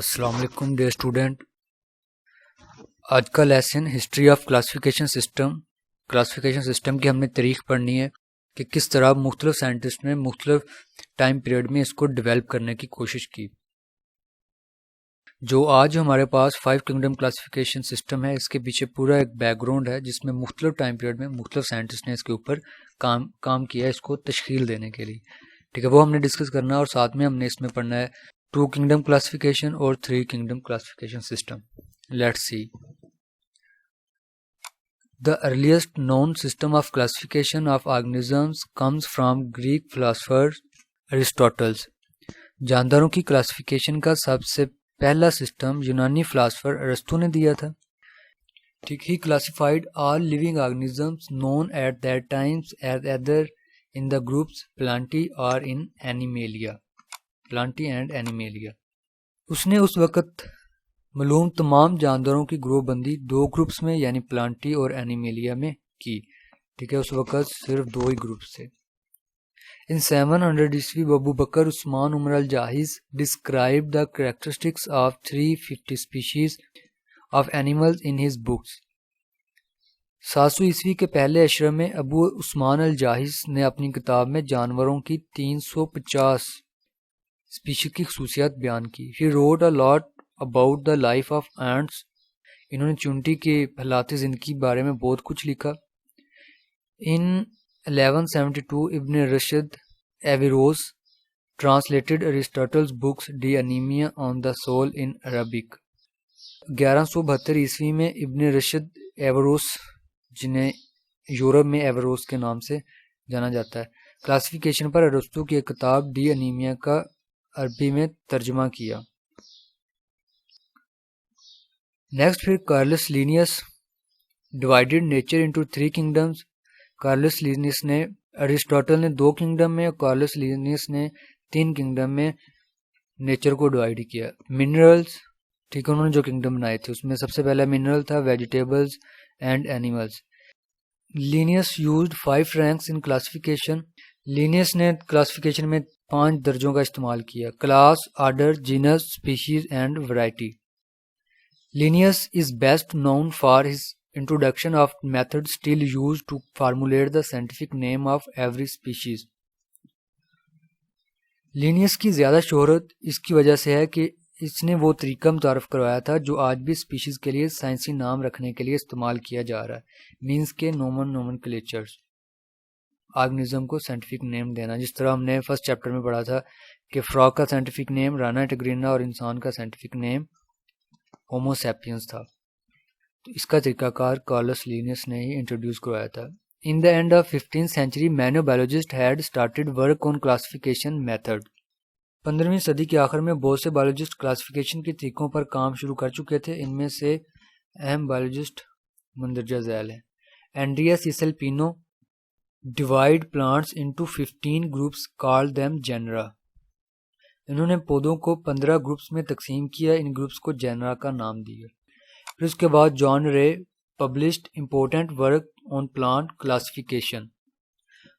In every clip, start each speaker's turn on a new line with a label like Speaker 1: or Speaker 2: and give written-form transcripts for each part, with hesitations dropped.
Speaker 1: अस्सलाम वालेकुम dear student. आज का lesson history of classification system की हमने तारीख पढ़नी है कि किस तरह मुख्तलिफ साइंटिस्ट ने मुख्तलिफ टाइम पीरियड में इसको डेवलप करने की कोशिश की। जो आज हमारे पास 5 किंगडम क्लासिफिकेशन सिस्टम है, इसके पीछे पूरा एक बैकग्राउंड है जिसमें मुख्तलिफ टाइम पीरियड में मुख्तलिफ साइंटिस्ट ने इसके ऊपर काम किया है, इसको तश्कील देने के लिए। ठीक है, वो हमने डिस्कस करना है और साथ में हमने इसमें पढ़ना है 2 किंगडम क्लासिफिकेशन और 3 kingdom classification system. Let's see. The earliest known system of classification of organisms comes from Greek philosopher Aristotle। जानदारों की क्लासिफिकेशन का सबसे पहला सिस्टम यूनानी फिलासफर अरस्तु ने दिया था। ठीक, ही classified all living organisms known at that times as either in the groups Plantae और in Animalia, Plantae and Animalia. उसने उस वक़्त मालूम तमाम जानदारों की ग्रुपबंदी 2 ग्रुप्स में यानी प्लांटी और एनिमेलिया में की। ठीक है, उस वक़्त सिर्फ 2 ही ग्रुप्स थे। इन 700 ईस्वी Abu Bakr Usman Umar Al Jahiz describe the characteristics of 350 species of animals in his books. 700 ईस्वी के पहले अशरे में अबू उस्मान अल जाहिज ने अपनी किताब में जानवरों की 350 स्पीशीज की खसूसियात बयान की। He wrote a lot about the life of ants. इन्होंने चुंटी के हालात ज़िंदगी बारे में बहुत कुछ लिखा। In 1172 Ibn Rushd Averroes translated Aristotle's books De Anima on the soul in Arabic. 1172 ईस्वी में इब्न रशद एवेरोस, जिन्हें यूरोप में एवेरोस के नाम से जाना जाता है, क्लासिफिकेशन पर अरस्तु की एक किताब डी अनीमिया का अरबी में तर्जमा किया। नेक्स्ट फिर Carolus Linnaeus divided nature into 3 kingdoms. Carolus Linnaeus ने, अरिस्टोटल ने 2 किंगडम में और कार्लस लीनियस ने 3 किंगडम में नेचर को डिवाइड किया। मिनरल्स, ठीक है, उन्होंने जो किंगडम बनाए थे उसमें सबसे पहला मिनरल था, vegetables and animals. Linnaeus used 5 ranks in classification. Linnaeus ने क्लासिफिकेशन में 5 दर्जों का इस्तेमाल किया: class, order, genus, species and variety. Linnaeus is best known for his introduction of methods still used to formulate the scientific name of every species. Linnaeus की ज़्यादा शोहरत इसकी वजह से है कि इसने वो तरीका मुतारफ़ करवाया था जो आज भी स्पीशीज़ के लिए साइंसी नाम रखने के लिए इस्तेमाल किया जा रहा है, मीन्स के नोमेनक्लेचर्स, ऑर्गेनिज्म को साइंटिफिक नेम देना। जिस तरह हमने फर्स्ट चैप्टर में पढ़ा था कि फ्रॉग का साइंटिफिक नेम राना टिग्रिना और इंसान का साइंटिफिक नेम होमो सैपियंस था। तो इसका तरीकाकार कार्लस लीनियस ने ही इंट्रोड्यूस करवाया था। In the end of 15th century many biologist had started work on classification method. 15वीं सदी के आखिर में बहुत से बायोलॉजिस्ट क्लासिफिकेशन के तरीकों पर काम शुरू कर चुके थे। इनमें से अहम बायोलॉजिस्ट मंदरजा झैल है। Andrea Cesalpino divide plants into 15 groups called them genera. इन्होंने पौधों को 15 ग्रुप्स में तकसीम किया, इन ग्रुप्स को जेनरा का नाम दिया। फिर उसके बाद जॉन रे published important work on plant classification.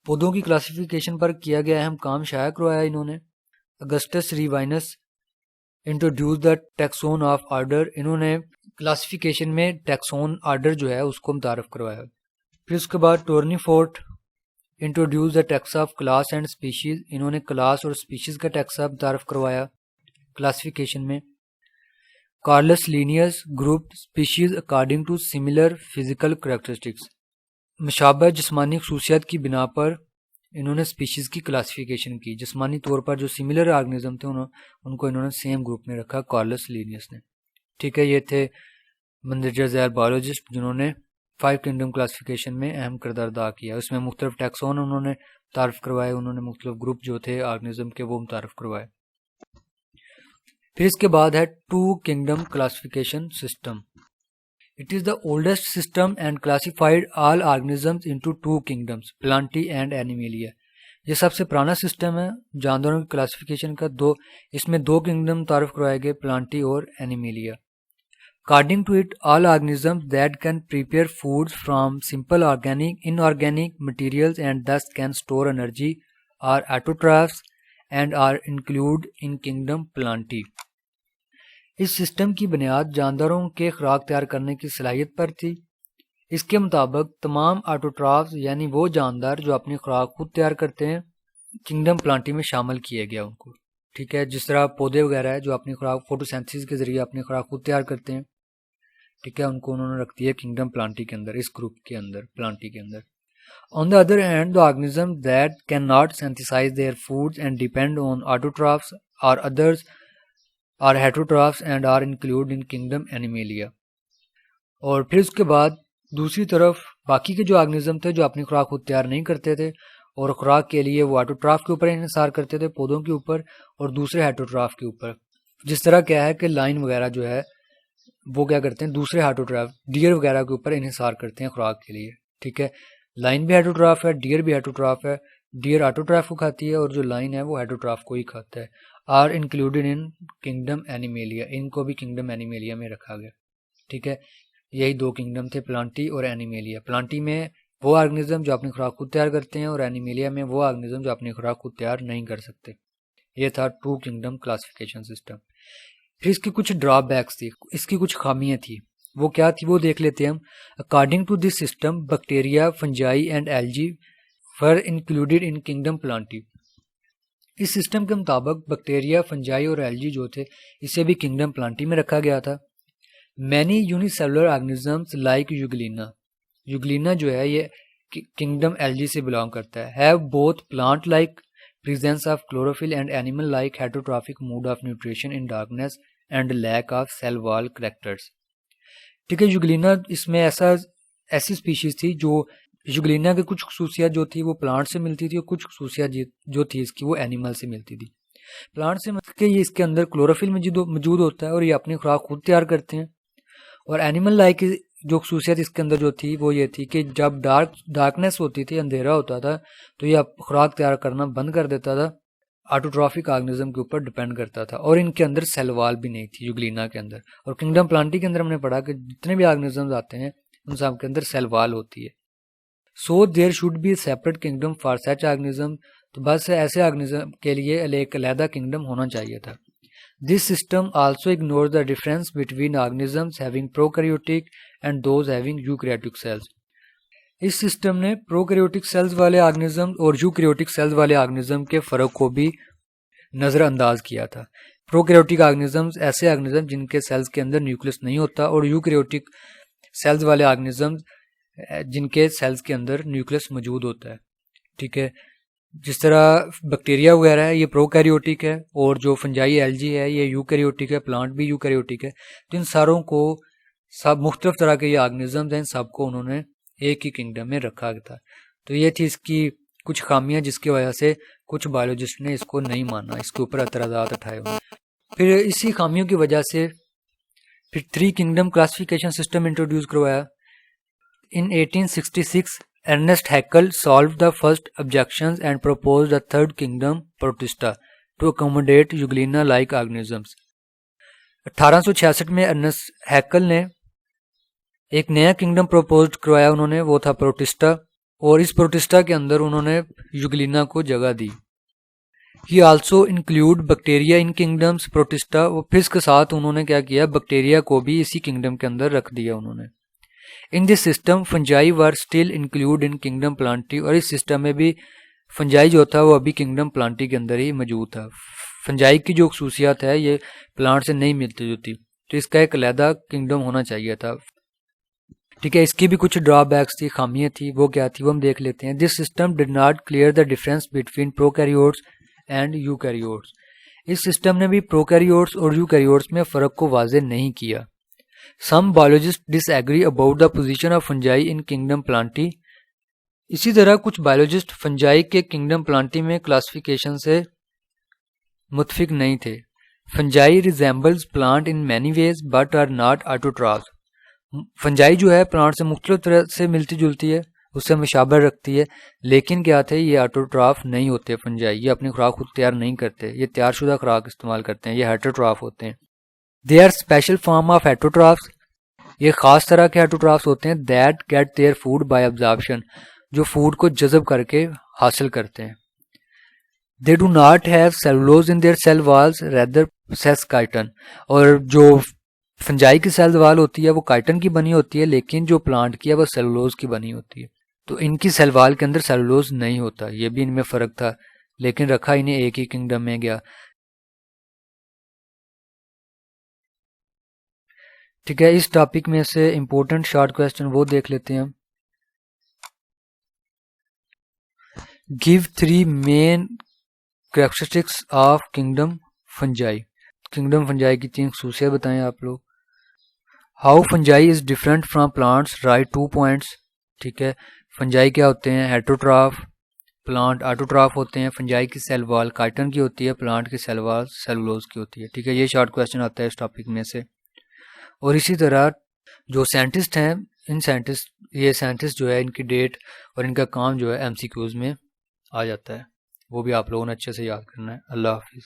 Speaker 1: पौधों की क्लासिफिकेशन पर किया गया अहम काम शाया करवाया इन्होंने। Augustus Rivinus introduce the taxon of order. इन्होंने क्लासिफिकेशन में टैक्सोन ऑर्डर जो है उसको मुतारफ़ करवाया। फिर उसके बाद Tournefort introduce the taxa of class and species. इन्होंने क्लास और स्पीशीज का टैक्स मुतारफ़ करवाया क्लासिफिकेशन में। Carolus Linnaeus group species according to similar physical characteristics. मुशाबह जिस्मानी खसूसियात की बिना पर इन्होंने स्पीशीज़ की क्लासिफिकेशन की। जिस्मानी तौर पर जो सिमिलर ऑर्गेनिज्म थे उनको इन्होंने सेम ग्रुप में रखा कार्लस लीनियस ने। ठीक है, ये थे मंदरजा झैल बायोलॉजिस्ट जिन्होंने 5 किंगडम क्लासिफिकेशन में अहम किरदार अदा किया। उसमें मुख्तलिफ टैक्सोन उन्होंने तारफ़ करवाए, उन्होंने मुख्तलिफ ग्रुप जो थे ऑर्गेनिज्म के वो मुतारफ़ करवाए। फिर इसके बाद है 2 kingdom classification system. It is the oldest system and classified all organisms into 2 kingdoms, Plantae and animalia. ये सबसे पुराना सिस्टम है जानवरों की क्लासिफिकेशन का। इसमें 2 किंगडम तारफ़ करवाए गए, प्लांटी और animalia. According to it, all organisms that can prepare foods from simple organic, inorganic materials and thus can store energy are autotrophs and are included in kingdom Plantae. इस system की बुनियाद जानदारों के खुराक तैयार करने की सलाहियत पर थी। इसके मुताबिक तमाम ऑटोट्रॉफ्स यानी वो जानदार जो अपनी खुराक खुद तैयार करते हैं किंगडम प्लांटी में शामिल किए गया उनको। ठीक है, जिस तरह पौधे वगैरह है जो अपनी खुराक फोटोसिंथेसिस के जरिए अपनी खुराक खुद तैयार करते हैं, ठीक है, उनको उन्होंने रख दिया किंगडम प्लांटी के अंदर, इस ग्रुप के अंदर, प्लांटी के अंदर। On the other hand, the organisms that cannot synthesize their foods and depend on autotrophs or others are heterotrophs and are included in kingdom Animalia। और फिर उसके बाद दूसरी तरफ बाकी के जो ऑर्गेनिज्म थे जो अपनी खुराक खुद तैयार नहीं करते थे और खुराक के लिए वो ऑटोट्रॉफ के ऊपर इंहिसार करते थे, पौधों के ऊपर और दूसरे हेटरोट्रॉफ के ऊपर। जिस तरह क्या है कि लाइन वगैरह जो है वो क्या करते हैं दूसरे हेटरोट्रॉफ डियर वगैरह के ऊपर इंहिसार करते हैं खुराक के लिए। ठीक है, लाइन भी हेटरोट्रॉफ है, डियर भी हेटरोट्रॉफ है। डियर ऑटोट्रॉफ को खाती है और जो लाइन है वो हेटरोट्रॉफ को ही खाता है। Are included in kingdom Animalia, इनको भी किंगडम एनिमेलिया में रखा गया। ठीक है, यही दो किंगडम थे, प्लांटी और एनिमेलिया। प्लांटी में वो ऑर्गेनिज्म जो अपनी खुराक खुद तैयार करते हैं और एनिमेलिया में वो ऑर्गेनिज्म जो अपनी खुराक खुद तैयार नहीं कर सकते। ये था टू किंगडम क्लासिफिकेशन सिस्टम। फिर इसकी कुछ ड्रॉबैक्स थी, इसकी कुछ खामियां थी, वो क्या थी वो देख लेते हैं हम। According to this system bacteria, fungi and algae were included in kingdom Plantae. इस सिस्टम के मुताबिक बैक्टीरिया, फंजाई और एल्गी जो थे इसे भी किंगडम प्लांटी में रखा गया था। Many unicellular organisms like Euglena, Euglena जो है ये किंगडम एल्गी से बिलोंग करता है, have both plant like presence of chlorophyll and animal like heterotrophic mode of nutrition in darkness and lack of cell wall characters. ठीक है, Euglena इसमें ऐसी स्पीशीज थी जो यूग्लिना की कुछ खसूसियात जो थी वो प्लांट से मिलती थी और कुछ खसूसियात जो थी इसकी वो एनिमल से मिलती थी। प्लांट से मतलब कि ये इसके अंदर क्लोरोफिल मौजूद होता है और ये अपनी खुराक खुद तैयार करते हैं। और एनिमल लाइक जो खसूसियत इसके अंदर जो थी वो ये थी कि जब डार्कनेस होती थी, अंधेरा होता था, तो ये खुराक तैयार करना बंद कर देता था, ऑटोट्रॉफिक ऑर्गेनिज्म के ऊपर डिपेंड करता था। और इनके अंदर सेल वॉल भी नहीं थी यूग्लिना के अंदर। और किंगडम प्लांटी के अंदर हमने पढ़ा कि जितने भी ऑर्गेनिज्म आते हैं उन सब के अंदर सेल वॉल होती है। So there should be separate kingdom for such organism, तो बस ऐसे ऑर्गेनिज्म के लिए एक अलहदा किंगडम होना चाहिए था। This system also ignore the difference between organisms having prokaryotic and those having eukaryotic cells. इस सिस्टम ने प्रोकैरियोटिक सेल्स वाले ऑर्गेनिज्म और यूकैरियोटिक सेल्स वाले ऑर्गेनिज्म के फर्क को भी नजरअंदाज किया था। प्रोकैरियोटिक ऑर्गेनिजम्स ऐसे ऑर्गेनिज्म जिनके सेल्स के अंदर न्यूक्लियस नहीं होता और यूकैरियोटिक सेल्स वाले ऑर्गेनिज्म जिनके सेल्स के अंदर न्यूक्लियस मौजूद होता है। ठीक है, जिस तरह बैक्टीरिया वगैरह है ये प्रोकैरियोटिक है और जो फंजाई एल्गी है ये यूकैरियोटिक है, प्लांट भी यूकैरियोटिक है। तो इन सारों को सब मुख्तलिफ तरह के ये ऑर्गेनिज्म हैं, सबको उन्होंने एक ही किंगडम में रखा था। तो ये थी इसकी कुछ खामियां जिसकी वजह से कुछ बायोलॉजिस्ट ने इसको नहीं माना, इसके ऊपर एतराज़ात उठाए हुए। फिर इसी खामियों की वजह से फिर three kingdom classification system introduce करवाया। In 1866, Ernest Haeckel solved the first objections and proposed a third kingdom, Protista, to accommodate Euglena-like organisms. 1866 में अर्नेस्ट हैकल ने एक नया किंगडम प्रपोज करवाया उन्होंने, वो था प्रोटिस्टा, और इस प्रोटिस्टा के अंदर उन्होंने यूग्लिना को जगह दी। He also include bacteria in kingdoms protista, और फिर इसके साथ उन्होंने क्या किया, बैक्टीरिया को भी इसी किंगडम के अंदर रख दिया उन्होंने। In this system fungi were still include in kingdom Plantae, और इस सिस्टम में भी फंजाई जो था वो अभी किंगडम प्लांटी के अंदर ही मौजूद था। फंजाई की जो खसूसियात है ये प्लांट से नहीं मिलती जुलती, तो इसका एक अलहदा किंगडम होना चाहिए था। ठीक है, इसकी भी कुछ ड्रॉबैक्स थी, खामियां थी, वो क्या थी वो हम देख लेते हैं। This system did not clear the difference between prokaryotes and eukaryotes. इस सिस्टम ने भी प्रोकैरियोट्स और यूकैरियोट्स में फ़र्क को वाज़ेह नहीं किया। Some biologists disagree about the position of fungi in kingdom plantae। इसी तरह कुछ बायोलॉजिस्ट फंजाई के किंगडम प्लांटी में क्लासिफिकेशन से मुत्फिक नहीं थे। Fungi resembles plant in many ways but are not autotrophs. Fungi जो है प्लांट से मुख्तलिफ तरह से मिलती जुलती है, उससे मुशाबह रखती है, लेकिन क्या थे, ये ऑटोट्रॉफ नहीं होते। फंजाई ये अपनी खुराक खुद तैयार नहीं करते, ये तैयारशुदा खुराक इस्तेमाल करते हैं, ये हेटरोट्रॉफ होते हैं। They are special form of heterotrophs, ये खास तरह के हेटरोट्रॉफ्स होते हैं। That get their food by absorption, जो फूड को जज़ब करके हासिल करते हैं। They do not have cellulose in their cell walls rather possess chitin. और जो फंजाई की सेल वॉल होती है वो काइटन की बनी होती है, लेकिन जो प्लांट की है वो सेलुलोज की बनी होती है। तो इनकी सेल वॉल के अंदर सेलुलोज नहीं होता, ये भी इनमें फ़र्क था, लेकिन रखा इन्हें एक ही किंगडम में गया। ठीक है, इस टॉपिक में से इम्पोर्टेंट शॉर्ट क्वेश्चन वो देख लेते हैं। Give 3 main characteristics of kingdom fungi. Kingdom fungi की 3 खसूसियात बताएं आप लोग। How fungi is different from plants, right 2 points. ठीक है, फंजाई क्या होते हैं? हेटरोट्रॉफ, प्लांट ऑटोट्रॉफ होते हैं। फंजाई की सेल वॉल काइटन की होती है, प्लांट की सेल वॉल सेलुलोज की होती है। ठीक है, ये शॉर्ट क्वेश्चन आता है इस टॉपिक में से। और इसी तरह जो साइंटिस्ट हैं, ये साइंटिस्ट जो है इनकी डेट और इनका काम जो है एमसीक्यूज में आ जाता है, वो भी आप लोगों ने अच्छे से याद करना है। अल्लाह हाफिज़।